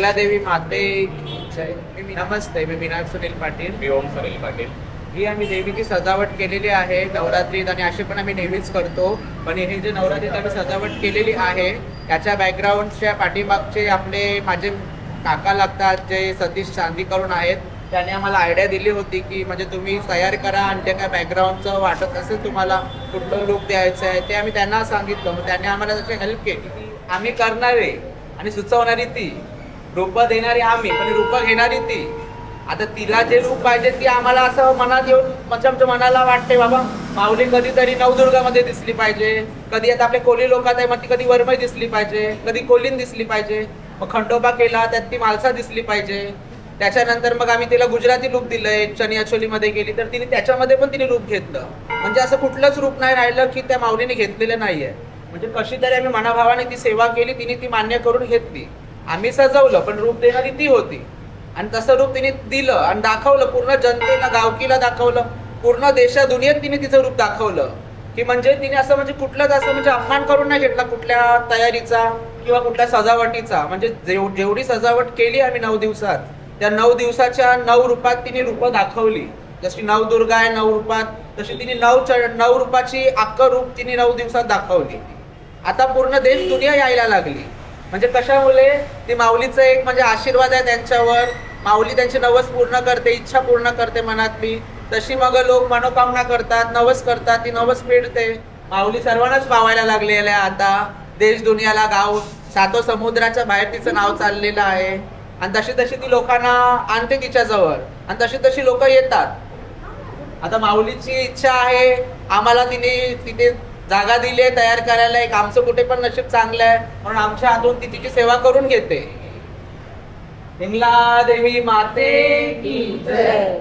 मंगला देवी माते जय. नमस्ते, मी विनायक सुनील पाटील. मी ओम सुनील पाटील. ही आम्ही देवीची सजावट केलेली आहे नवरात्रीत, आणि असे पण आम्ही नेहमीच करतो. पण हे जे नवरात्रीत आम्ही सजावट केलेली आहे याच्या बॅकग्राऊंडच्या पाठीमागचे आपले माझे काका लागतात जे सतीश चांदी करून आहेत. त्याने आम्हाला आयडिया दिली होती की म्हणजे तुम्ही तयार करा आणि ते काय बॅकग्राऊंडचं वाटत असेल तुम्हाला कुठलं लुक द्यायचं आहे ते आम्ही त्यांना सांगितलं. मग त्यांनी आम्हाला त्याची हेल्प केली. आम्ही करणारे आणि सुचवणारी ती, रूपं देणारी आम्ही पण रूपं घेणारी ती. आता तिला जे रूप पाहिजे ती आम्हाला असं मनात येऊन म्हणजे आमच्या मनाला वाटते बाबा माऊली कधीतरी नवदुर्गामध्ये दिसली पाहिजे, कधी आता आपल्या कोली लोकात आहे मग ती कधी वरमई दिसली पाहिजे, कधी कोलीन दिसली पाहिजे. मग खंडोबा केला त्यात ती मालसा दिसली पाहिजे. त्याच्यानंतर मग आम्ही तिला गुजराती रूप दिलंय, चनिया चोलीमध्ये गेली तर तिने त्याच्यामध्ये पण तिने रूप घेतलं. म्हणजे असं कुठलंच रूप नाही राहिलं की त्या माऊलीने घेतलेलं नाहीये. म्हणजे कशी तरी आम्ही मनाभावाने ती सेवा केली, तिने ती मान्य करून घेतली. आम्ही सजवलं पण रूप देणारी ती होती. आणि तसं रूप तिने दिलं आणि दाखवलं, पूर्ण जनतेला गावकीला दाखवलं, पूर्ण देशा दुनियेत तिने तिचं रूप दाखवलं. की म्हणजे तिने असं म्हणजे कुठलंच असं म्हणजे अपमान करून नाही घेतला कुठल्या तयारीचा किंवा कुठल्या सजावटीचा. म्हणजे जेवढी सजावट केली आम्ही 9 दिवसात, त्या 9 दिवसाच्या 9 रूपात तिने रूपं दाखवली. जशी नवदुर्गा आहे 9 रूपात, तशी तिने 9 रूपाची अख्खं रूप तिने 9 दिवसात दाखवली. आता पूर्ण देश दुनिया यायला लागली. म्हणजे कशामुळे ती माऊलीचं एक म्हणजे आशीर्वाद आहे त्यांच्यावर. माऊली त्यांची नवस पूर्ण करते, इच्छा पूर्ण करते मनातली. तशी मग लोक मनोकामना करतात, नवस करतात, ती नवस फेडते. माऊली सर्वांनाच पावायला लागलेलं आहे आता देश दुनियाला. गाव 7 समुद्राच्या बाहेर तिचं नाव चाललेलं आहे. आणि तशी तशी ती लोकांना आणते तिच्याजवळ आणि तशी तशी लोक येतात. आता माऊलीची इच्छा आहे, आम्हाला तिने तिथे जागा दिली आहे तयार करायला. एक आमचं कुठे पण नशीब चांगलं आहे म्हणून आमच्या हातून ती तिची सेवा करून घेते. हिंगला देवी माते की जय.